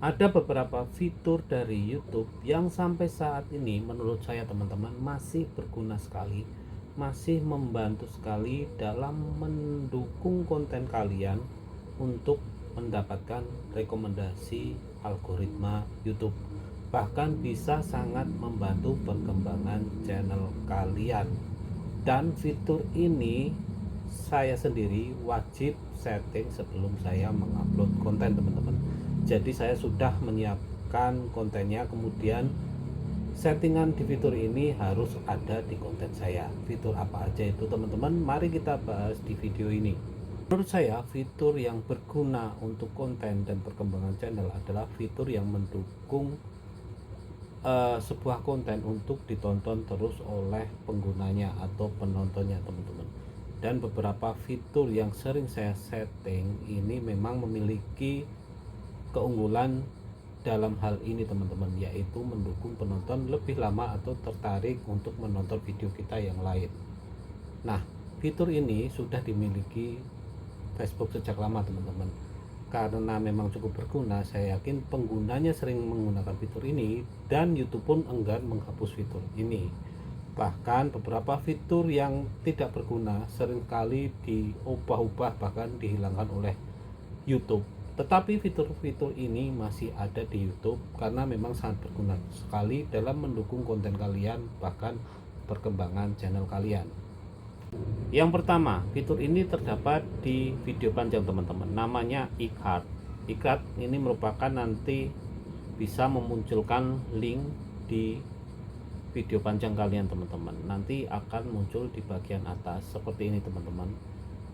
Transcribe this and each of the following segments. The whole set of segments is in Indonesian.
Ada beberapa fitur dari YouTube yang sampai saat ini menurut saya teman-teman masih berguna sekali, masih membantu sekali dalam mendukung konten kalian untuk mendapatkan rekomendasi algoritma YouTube. Bahkan bisa sangat membantu perkembangan channel kalian. Dan fitur ini saya sendiri wajib setting sebelum saya mengupload konten teman-teman. Jadi saya sudah menyiapkan kontennya, kemudian settingan di fitur ini harus ada di konten saya. Fitur apa aja itu teman-teman? Mari kita bahas di video ini. Menurut saya fitur yang berguna untuk konten dan perkembangan channel adalah fitur yang mendukung sebuah konten untuk ditonton terus oleh penggunanya atau penontonnya teman-teman. Dan beberapa fitur yang sering saya setting ini memang memiliki keunggulan dalam hal ini teman-teman, yaitu mendukung penonton lebih lama atau tertarik untuk menonton video kita yang lain. Nah, fitur ini sudah dimiliki Facebook sejak lama teman-teman. Karena memang cukup berguna, saya yakin penggunanya sering menggunakan fitur ini dan YouTube pun enggan menghapus fitur ini. Bahkan beberapa fitur yang tidak berguna seringkali diubah-ubah bahkan dihilangkan oleh YouTube. Tetapi fitur-fitur ini masih ada di YouTube karena memang sangat berguna sekali dalam mendukung konten kalian bahkan perkembangan channel kalian. Yang pertama, fitur ini terdapat di video panjang teman-teman, namanya iCard. iCard ini merupakan nanti bisa memunculkan link di video panjang kalian teman-teman. Nanti akan muncul di bagian atas seperti ini teman-teman.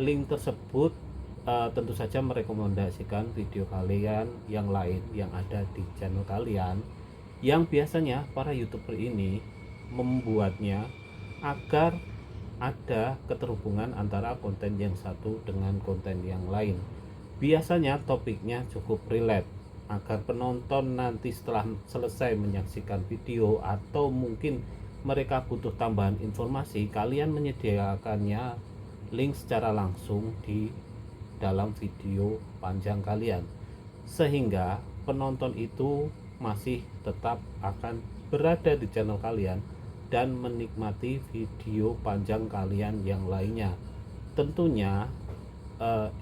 Link tersebut tentu saja merekomendasikan video kalian yang lain yang ada di channel kalian, yang biasanya para YouTuber ini membuatnya agar ada keterhubungan antara konten yang satu dengan konten yang lain. Biasanya topiknya cukup relate agar penonton nanti setelah selesai menyaksikan video atau mungkin mereka butuh tambahan informasi, kalian menyediakannya link secara langsung di dalam video panjang kalian, sehingga penonton itu masih tetap akan berada di channel kalian dan menikmati video panjang kalian yang lainnya. Tentunya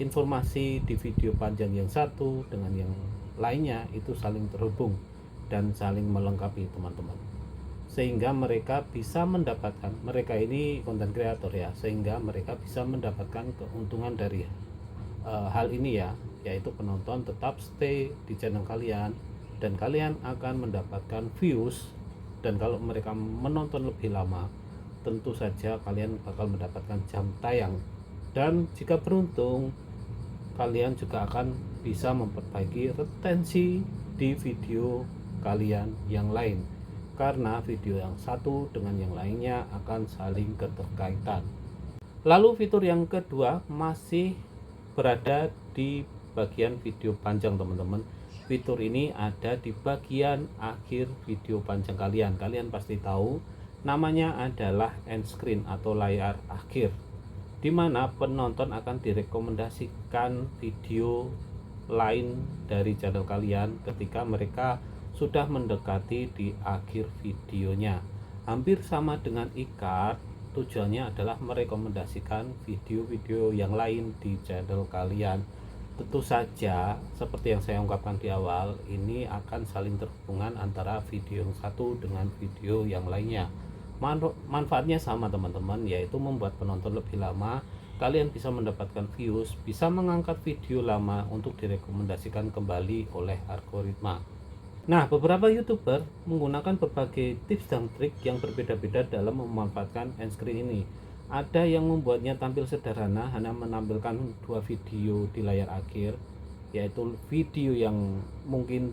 informasi di video panjang yang satu dengan yang lainnya itu saling terhubung dan saling melengkapi teman-teman, sehingga mereka bisa mendapatkan, mereka ini konten kreator ya, sehingga mereka bisa mendapatkan keuntungan dari hal ini ya, yaitu penonton tetap stay di channel kalian dan kalian akan mendapatkan views. Dan kalau mereka menonton lebih lama, tentu saja kalian bakal mendapatkan jam tayang. Dan jika beruntung, kalian juga akan bisa memperbaiki retensi di video kalian yang lain, karena video yang satu dengan yang lainnya akan saling keterkaitan. Lalu fitur yang kedua masih berada di bagian video panjang teman-teman. Fitur ini ada di bagian akhir video panjang kalian. Kalian pasti tahu namanya adalah end screen atau layar akhir, di mana penonton akan direkomendasikan video lain dari channel kalian ketika mereka sudah mendekati di akhir videonya. Hampir sama dengan iCard, tujuannya adalah merekomendasikan video-video yang lain di channel kalian. Tentu saja seperti yang saya ungkapkan di awal, ini akan saling terhubungan antara video yang satu dengan video yang lainnya. Manfaatnya sama teman-teman, yaitu membuat penonton lebih lama, kalian bisa mendapatkan views, bisa mengangkat video lama untuk direkomendasikan kembali oleh algoritma. Nah, beberapa YouTuber menggunakan berbagai tips dan trik yang berbeda-beda dalam memanfaatkan end screen ini. Ada yang membuatnya tampil sederhana, hanya menampilkan dua video di layar akhir, yaitu video yang mungkin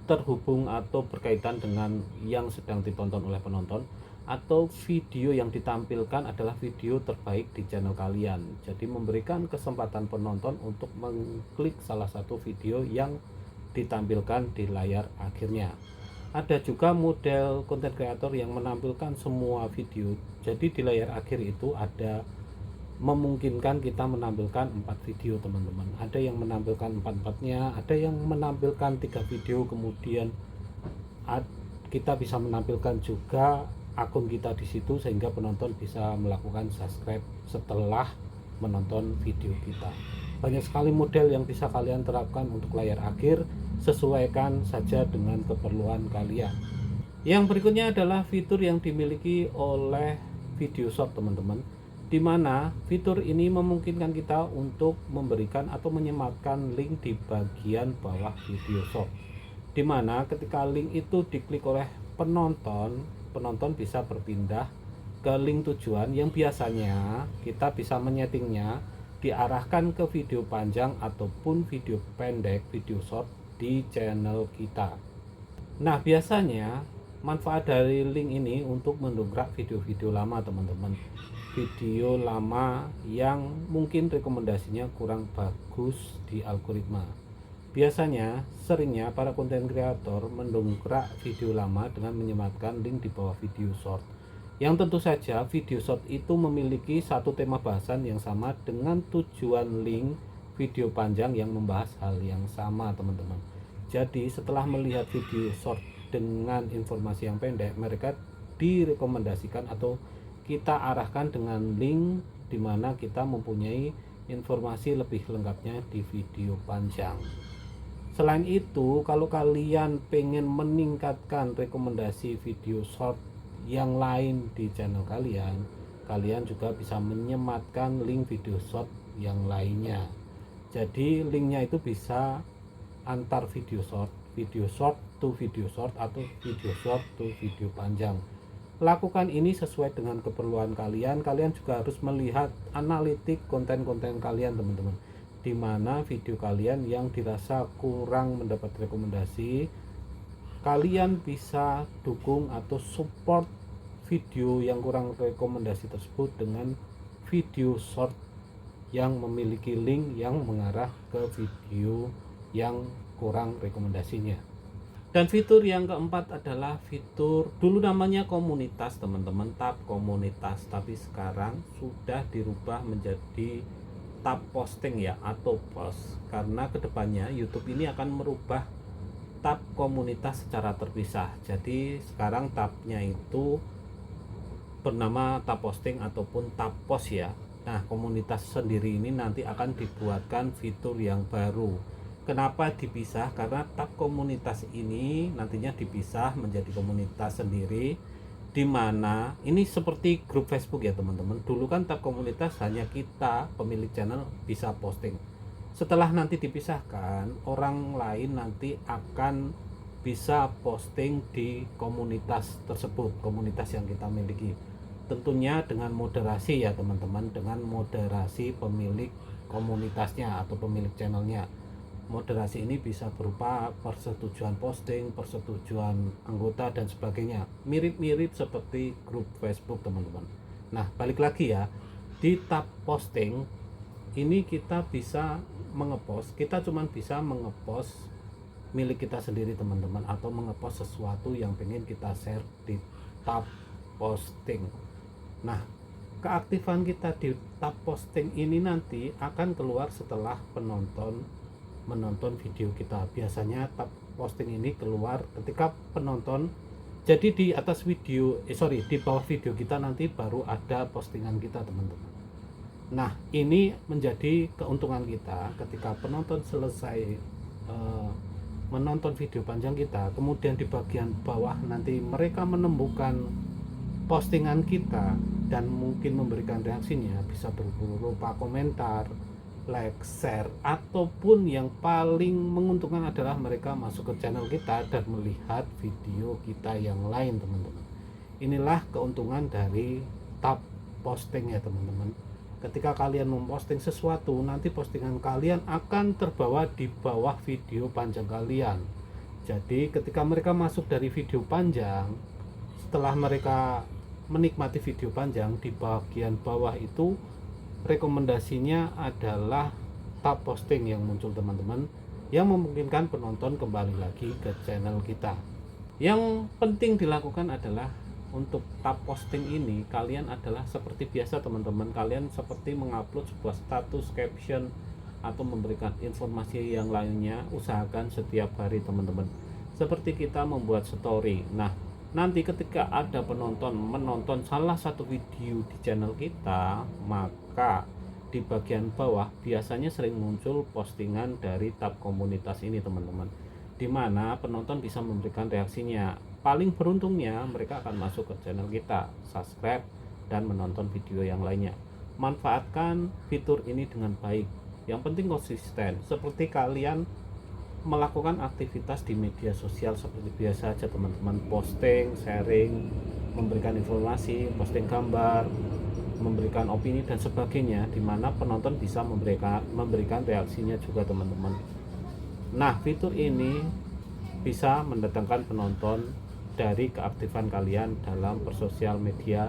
terhubung atau berkaitan dengan yang sedang ditonton oleh penonton, atau video yang ditampilkan adalah video terbaik di channel kalian. Jadi memberikan kesempatan penonton untuk mengklik salah satu video yang ditampilkan di layar akhirnya. Ada juga model konten kreator yang menampilkan semua video. Jadi di layar akhir itu ada memungkinkan kita menampilkan 4 video teman-teman. Ada yang menampilkan 4-4-nya, ada yang menampilkan 3 video, kemudian kita bisa menampilkan juga akun kita di situ sehingga penonton bisa melakukan subscribe setelah menonton video kita. Banyak sekali model yang bisa kalian terapkan untuk layar akhir, sesuaikan saja dengan keperluan kalian. Yang berikutnya adalah fitur yang dimiliki oleh video short teman-teman, di mana fitur ini memungkinkan kita untuk memberikan atau menyematkan link di bagian bawah video short, di mana ketika link itu diklik oleh penonton bisa berpindah ke link tujuan yang biasanya kita bisa menyetingnya diarahkan ke video panjang ataupun video pendek, video short di channel kita. Nah, biasanya manfaat dari link ini untuk mendongkrak video-video lama teman-teman, video lama yang mungkin rekomendasinya kurang bagus di algoritma. Biasanya seringnya para konten kreator mendongkrak video lama dengan menyematkan link di bawah video short, yang tentu saja video short itu memiliki satu tema bahasan yang sama dengan tujuan link video panjang yang membahas hal yang sama teman-teman. Jadi setelah melihat video short dengan informasi yang pendek, mereka direkomendasikan atau kita arahkan dengan link di mana kita mempunyai informasi lebih lengkapnya di video panjang. Selain itu, kalau kalian pengen meningkatkan rekomendasi video short yang lain di channel kalian, kalian juga bisa menyematkan link video short yang lainnya. Jadi linknya itu bisa antar video short to video short atau video short to video panjang. Lakukan ini sesuai dengan keperluan kalian. Kalian juga harus melihat analitik konten-konten kalian teman-teman, di mana video kalian yang dirasa kurang mendapat rekomendasi, kalian bisa dukung atau support video yang kurang rekomendasi tersebut dengan video short yang memiliki link yang mengarah ke video yang kurang rekomendasinya. Dan fitur yang keempat adalah fitur, dulu namanya komunitas teman-teman, tab komunitas, tapi sekarang sudah dirubah menjadi tab posting ya, atau post, karena kedepannya YouTube ini akan merubah tab komunitas secara terpisah. Jadi sekarang tabnya itu bernama tab posting ataupun tab post ya. Nah, komunitas sendiri ini nanti akan dibuatkan fitur yang baru. Kenapa dipisah? Karena tab komunitas ini nantinya dipisah menjadi komunitas sendiri, di mana ini seperti grup Facebook ya teman-teman. Dulu kan tab komunitas hanya kita pemilik channel bisa posting. Setelah nanti dipisahkan, orang lain nanti akan bisa posting di komunitas tersebut, komunitas yang kita miliki. Tentunya dengan moderasi ya teman-teman, dengan moderasi pemilik komunitasnya atau pemilik channelnya. Moderasi ini bisa berupa persetujuan posting, persetujuan anggota dan sebagainya. Mirip-mirip seperti grup Facebook teman-teman. Nah, balik lagi ya, di tab posting ini kita bisa mengepost, kita cuma bisa mengepost milik kita sendiri teman-teman, atau mengepost sesuatu yang pengen kita share di tab posting. Nah, keaktifan kita di tab posting ini nanti akan keluar setelah penonton menonton video kita. Biasanya tab posting ini keluar ketika penonton, jadi di atas video di bawah video kita nanti baru ada postingan kita teman-teman. Nah, ini menjadi keuntungan kita ketika penonton selesai menonton video panjang kita, kemudian di bagian bawah nanti mereka menemukan postingan kita dan mungkin memberikan reaksinya, bisa berupa komentar, like, share, ataupun yang paling menguntungkan adalah mereka masuk ke channel kita dan melihat video kita yang lain teman-teman. Inilah keuntungan dari tab posting ya teman-teman. Ketika kalian memposting sesuatu, nanti postingan kalian akan terbawa di bawah video panjang kalian. Jadi ketika mereka masuk dari video panjang, setelah mereka menikmati video panjang, di bagian bawah itu rekomendasinya adalah tab posting yang muncul teman-teman, yang memungkinkan penonton kembali lagi ke channel kita. Yang penting dilakukan adalah untuk tab posting ini kalian adalah seperti biasa teman-teman, kalian seperti mengupload sebuah status, caption, atau memberikan informasi yang lainnya. Usahakan setiap hari teman-teman, seperti kita membuat story. Nah, nanti ketika ada penonton menonton salah satu video di channel kita, maka di bagian bawah biasanya sering muncul postingan dari tab komunitas ini teman-teman, dimana penonton bisa memberikan reaksinya. Paling beruntungnya mereka akan masuk ke channel kita, subscribe, dan menonton video yang lainnya. Manfaatkan fitur ini dengan baik. Yang penting konsisten, seperti kalian melakukan aktivitas di media sosial seperti biasa aja teman-teman, posting, sharing, memberikan informasi, posting gambar, memberikan opini dan sebagainya, dimana penonton bisa memberikan reaksinya juga teman-teman. Nah, fitur ini bisa mendatangkan penonton dari keaktifan kalian dalam bersosial media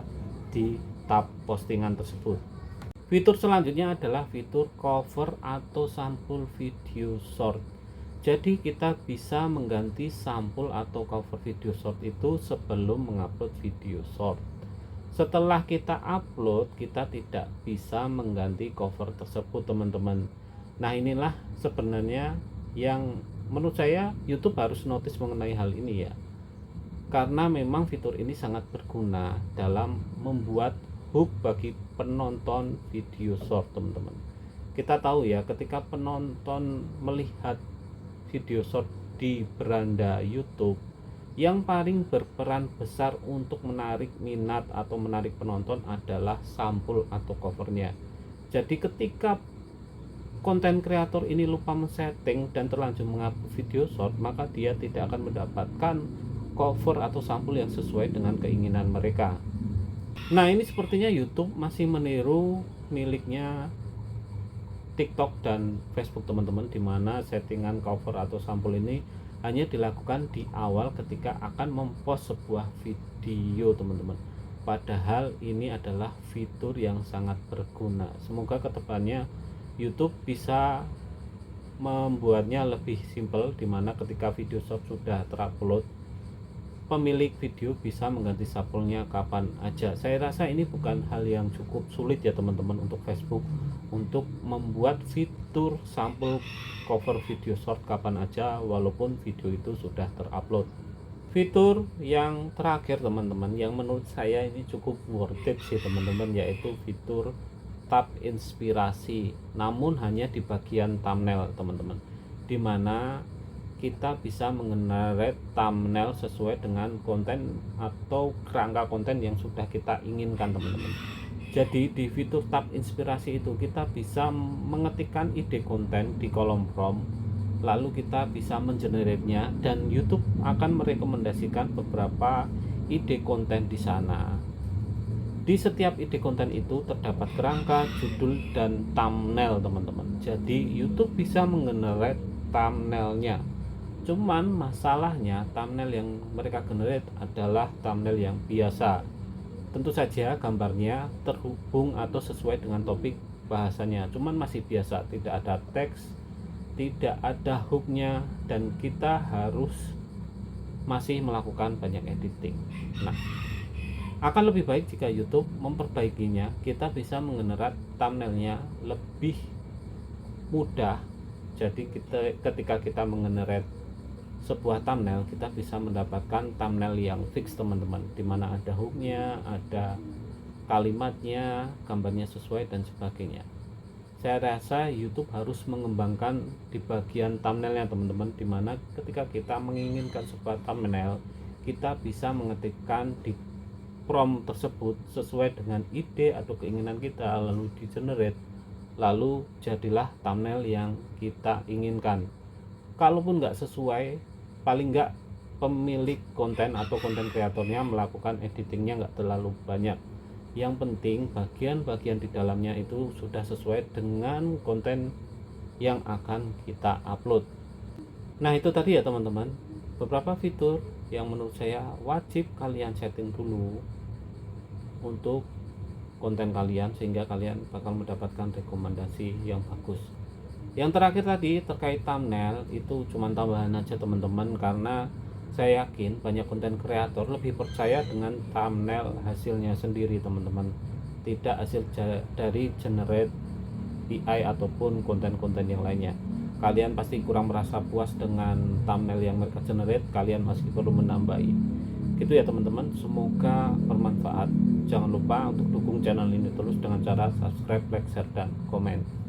di tab postingan tersebut. Fitur selanjutnya adalah fitur cover atau sampul video short. Jadi kita bisa mengganti sampul atau cover video short itu sebelum mengupload video short. Setelah kita upload, kita tidak bisa mengganti cover tersebut teman-teman. Nah, inilah sebenarnya yang menurut saya YouTube harus notice mengenai hal ini ya, karena memang fitur ini sangat berguna dalam membuat hook bagi penonton video short teman-teman. Kita tahu ya, ketika penonton melihat video short di beranda YouTube, yang paling berperan besar untuk menarik minat atau menarik penonton adalah sampul atau covernya. Jadi ketika konten kreator ini lupa men-setting dan terlanjur mengupload video short, maka dia tidak akan mendapatkan cover atau sampul yang sesuai dengan keinginan mereka. Nah, ini sepertinya YouTube masih meniru miliknya TikTok dan Facebook teman-teman, dimana settingan cover atau sampul ini hanya dilakukan di awal ketika akan mempost sebuah video teman-teman. Padahal ini adalah fitur yang sangat berguna. Semoga kedepannya YouTube bisa membuatnya lebih simpel, dimana ketika video short sudah terupload, pemilik video bisa mengganti sampulnya kapan aja. Saya rasa ini bukan hal yang cukup sulit ya teman-teman untuk Facebook untuk membuat fitur sampul cover video short kapan aja walaupun video itu sudah terupload. Fitur yang terakhir teman-teman, yang menurut saya ini cukup worth it sih teman-teman, yaitu fitur tab inspirasi, namun hanya di bagian thumbnail teman-teman, dimana kita bisa mengenerate thumbnail sesuai dengan konten atau kerangka konten yang sudah kita inginkan teman-teman. Jadi di fitur tab inspirasi itu kita bisa mengetikkan ide konten di kolom prompt, lalu kita bisa mengenerate-nya dan YouTube akan merekomendasikan beberapa ide konten di sana. Di setiap ide konten itu terdapat kerangka, judul, dan thumbnail teman-teman. Jadi YouTube bisa mengenerate thumbnailnya. Cuman masalahnya thumbnail yang mereka generate adalah thumbnail yang biasa. Tentu saja gambarnya terhubung atau sesuai dengan topik bahasanya, cuman masih biasa, tidak ada teks, tidak ada hooknya, dan kita harus masih melakukan banyak editing. Nah, akan lebih baik jika YouTube memperbaikinya, kita bisa mengenerate thumbnailnya lebih mudah. Jadi ketika kita mengenerate sebuah thumbnail, kita bisa mendapatkan thumbnail yang fix teman-teman, dimana ada hooknya, ada kalimatnya, gambarnya sesuai dan sebagainya. Saya rasa YouTube harus mengembangkan di bagian thumbnailnya teman-teman, dimana ketika kita menginginkan sebuah thumbnail, kita bisa mengetikkan di prompt tersebut sesuai dengan ide atau keinginan kita, lalu di generate, lalu jadilah thumbnail yang kita inginkan. Kalaupun nggak sesuai, paling nggak pemilik konten atau konten kreatornya melakukan editingnya nggak terlalu banyak. Yang penting bagian-bagian di dalamnya itu sudah sesuai dengan konten yang akan kita upload. Nah, itu tadi ya teman-teman, beberapa fitur yang menurut saya wajib kalian setting dulu untuk konten kalian, sehingga kalian bakal mendapatkan rekomendasi yang bagus. Yang terakhir tadi terkait thumbnail, itu cuma tambahan aja teman-teman, karena Saya yakin banyak konten kreator lebih percaya dengan thumbnail hasilnya sendiri teman-teman, tidak hasil dari generate AI ataupun konten-konten yang lainnya. Kalian pasti kurang merasa puas dengan thumbnail yang mereka generate, kalian masih perlu menambahi. Gitu ya teman-teman, semoga bermanfaat. Jangan lupa untuk dukung channel ini terus dengan cara subscribe, like, share, dan komen.